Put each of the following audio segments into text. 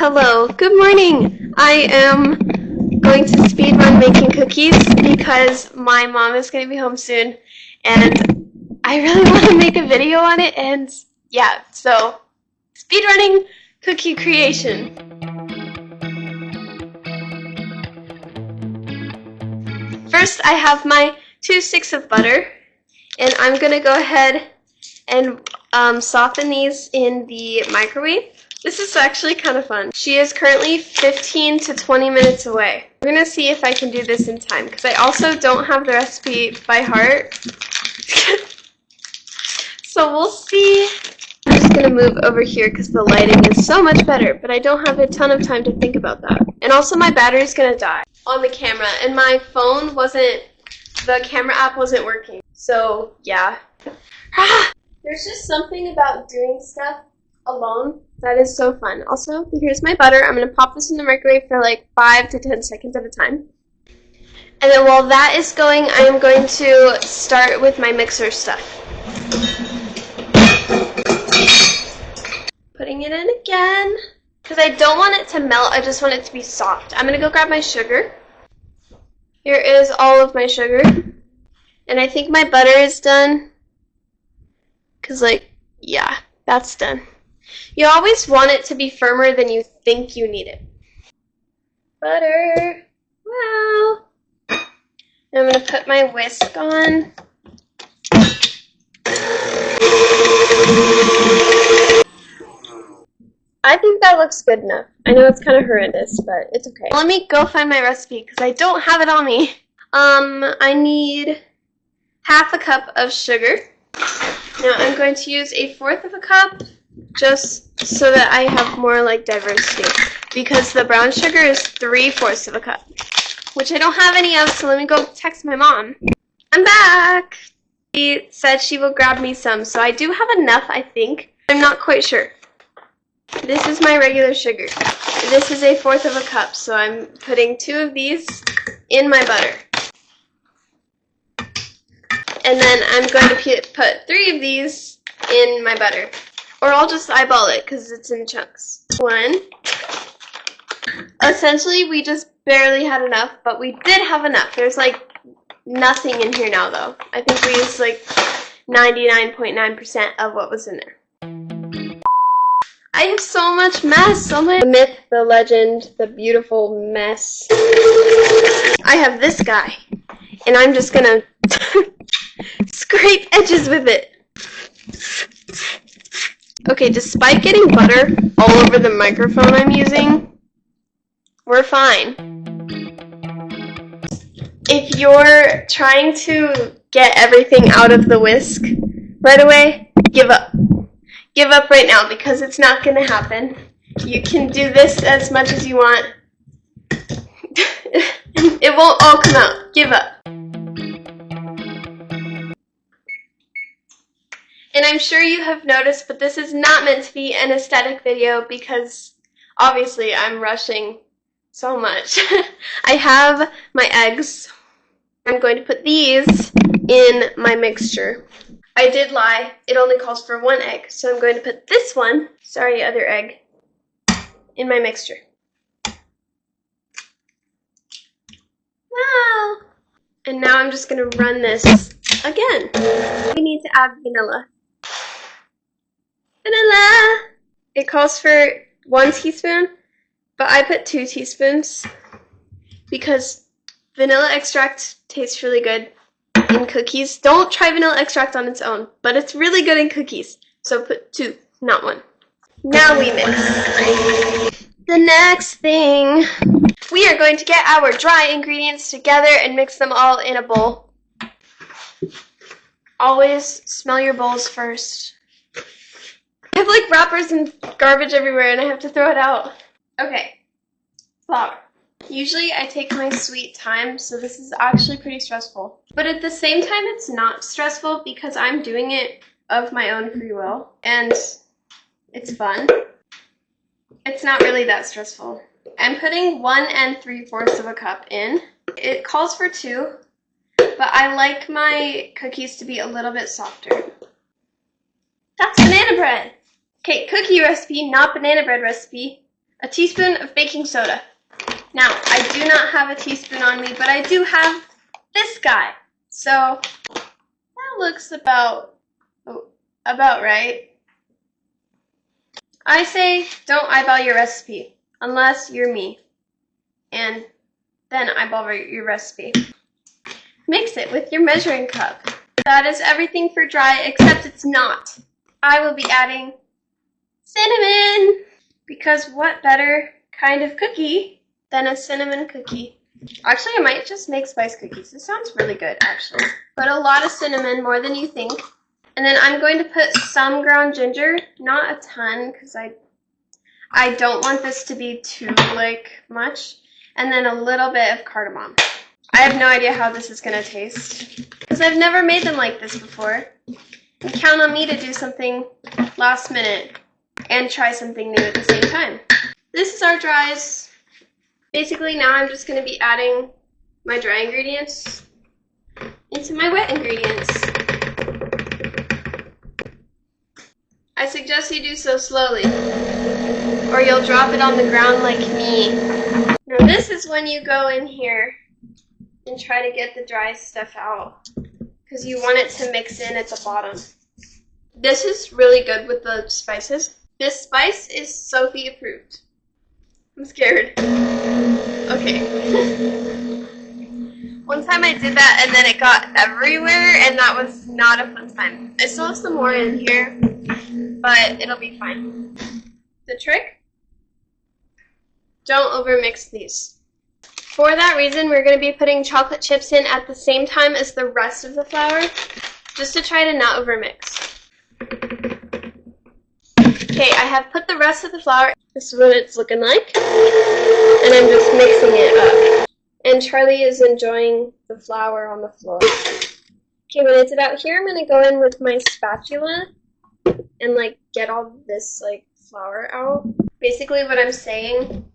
Hello, good morning. I am going to speed run making cookies because my mom is going to be home soon and I really want to make a video on it, and yeah, so speed running cookie creation. First I have my 2 sticks of butter, and I'm going to go ahead and soften these in the microwave. This is actually kind of fun. She is currently 15 to 20 minutes away. We're going to see if I can do this in time, because I also don't have the recipe by heart. So we'll see. I'm just going to move over here because the lighting is so much better, but I don't have a ton of time to think about that. And also my battery's going to die on the camera, and my phone the camera app wasn't working. So yeah. There's just something about doing stuff alone that is so fun. Also, here's my butter. I'm going to pop this in the microwave for like 5 to 10 seconds at a time. And then while that is going, I am going to start with my mixer stuff. Putting it in again, because I don't want it to melt, I just want it to be soft. I'm going to go grab my sugar. Here is all of my sugar. And I think my butter is done. Because, like, yeah, that's done. You always want it to be firmer than you think you need it. Butter. Wow. And I'm going to put my whisk on. I think that looks good enough. I know it's kind of horrendous, but it's okay. Let me go find my recipe because I don't have it on me. I need half a cup of sugar. Now I'm going to use 1/4 of a cup just so that I have more like diversity, because the brown sugar is 3/4 of a cup, which I don't have any of, so let me go text my mom. I'm back! She said she will grab me some, so I do have enough, I think. I'm not quite sure. This is my regular sugar. This is 1/4 of a cup, so I'm putting 2 of these in my butter. And then I'm going to put 3 of these in my butter. Or I'll just eyeball it because it's in chunks. 1. Essentially, we just barely had enough, but we did have enough. There's like nothing in here now, though. I think we used like 99.9% of what was in there. I have so much mess. Oh my. The myth, the legend, the beautiful mess. I have this guy, and I'm just gonna scrape edges with it. Okay, despite getting butter all over the microphone I'm using, we're fine. If you're trying to get everything out of the whisk right away, give up. Give up right now, because it's not going to happen. You can do this as much as you want. It won't all come out. Give up. And I'm sure you have noticed, but this is not meant to be an aesthetic video because obviously I'm rushing so much. I have my eggs. I'm going to put these in my mixture. I did lie. It only calls for 1 egg, so I'm going to put this one, sorry, other egg, in my mixture. Wow! And now I'm just going to run this again. We need to add vanilla. Vanilla! It calls for 1 teaspoon, but I put 2 teaspoons because vanilla extract tastes really good in cookies. Don't try vanilla extract on its own, but it's really good in cookies. So put 2, not 1. Now we mix. The next thing, we are going to get our dry ingredients together and mix them all in a bowl. Always smell your bowls first. I have like wrappers and garbage everywhere and I have to throw it out. Okay, flour. Usually I take my sweet time, so this is actually pretty stressful. But at the same time, it's not stressful because I'm doing it of my own free will, and it's fun. It's not really that stressful. I'm putting 1 3/4 of a cup in. It calls for 2, but I like my cookies to be a little bit softer. That's banana bread! Okay, cookie recipe, not banana bread recipe. a teaspoon of baking soda. Now, I do not have a teaspoon on me, but I do have this guy. So that looks about right. I say don't eyeball your recipe unless you're me, and then eyeball your recipe. Mix it with your measuring cup. That is everything for dry, except it's not. I will be adding cinnamon, because what better kind of cookie than a cinnamon cookie? Actually, I might just make spice cookies. This sounds really good, actually. Put a lot of cinnamon, more than you think. And then I'm going to put some ground ginger, not a ton, because I don't want this to be too, much. And then a little bit of cardamom. I have no idea how this is going to taste, because I've never made them like this before. And count on me to do something last minute and try something new at the same time. This is our dries. Basically, now I'm just going to be adding my dry ingredients into my wet ingredients. I suggest you do so slowly, or you'll drop it on the ground like me. Now this is when you go in here and try to get the dry stuff out, because you want it to mix in at the bottom. This is really good with the spices. This spice is Sophie approved. I'm scared. Okay. One time I did that and then it got everywhere, and that was not a fun time. I still have some more in here, but it'll be fine. The trick? Don't overmix these. For that reason, we're going to be putting chocolate chips in at the same time as the rest of the flour, just to try to not overmix. Okay, I have put the rest of the flour. This is what it's looking like. And I'm just mixing it up. And Charlie is enjoying the flour on the floor. Okay, when it's about here, I'm going to go in with my spatula and get all this flour out. Basically what I'm saying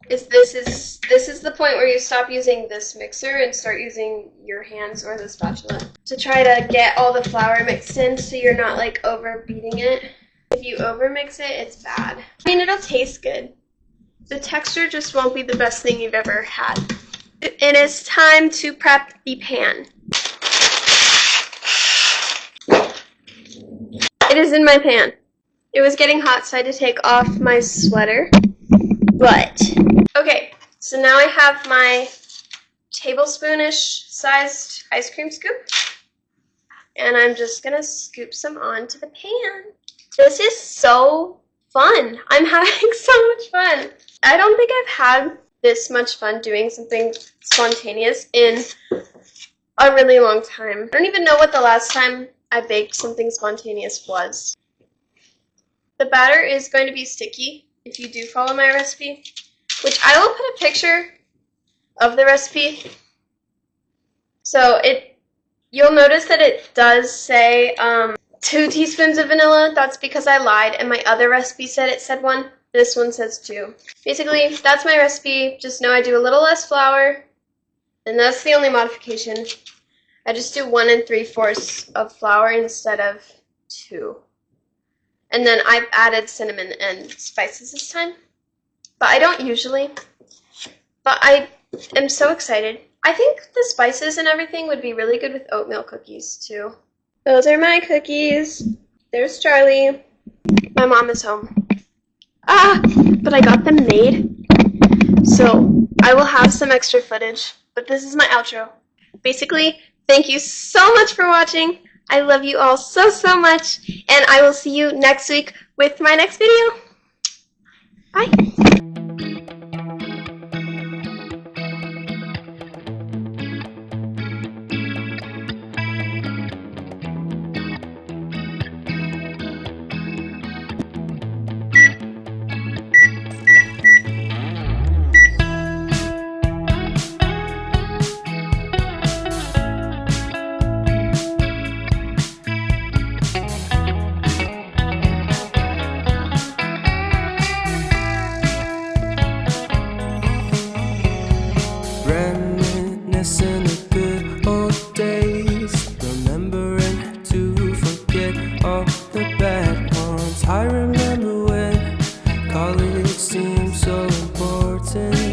is this is the point where you stop using this mixer and start using your hands or the spatula to try to get all the flour mixed in, so you're not over beating it. If you over mix it, it's bad. I mean, it'll taste good. The texture just won't be the best thing you've ever had. It is time to prep the pan. It is in my pan. It was getting hot, so I had to take off my sweater. But, okay, so now I have my tablespoonish sized ice cream scoop. And I'm just gonna scoop some onto the pan. This is so fun. I'm having so much fun. I don't think I've had this much fun doing something spontaneous in a really long time. I don't even know what the last time I baked something spontaneous was. The batter is going to be sticky if you do follow my recipe, which I will put a picture of the recipe. So you'll notice that it does say 2 teaspoons of vanilla. That's because I lied, and my other recipe said 1. This one says 2. Basically, that's my recipe. Just know I do a little less flour, and that's the only modification. I just do 1 3/4 of flour instead of 2. And then I've added cinnamon and spices this time. But I don't usually. But I am so excited. I think the spices and everything would be really good with oatmeal cookies, too. Those are my cookies. There's Charlie. My mom is home. But I got them made. So I will have some extra footage. But this is my outro. Basically, thank you so much for watching. I love you all so, so much. And I will see you next week with my next video. Bye. say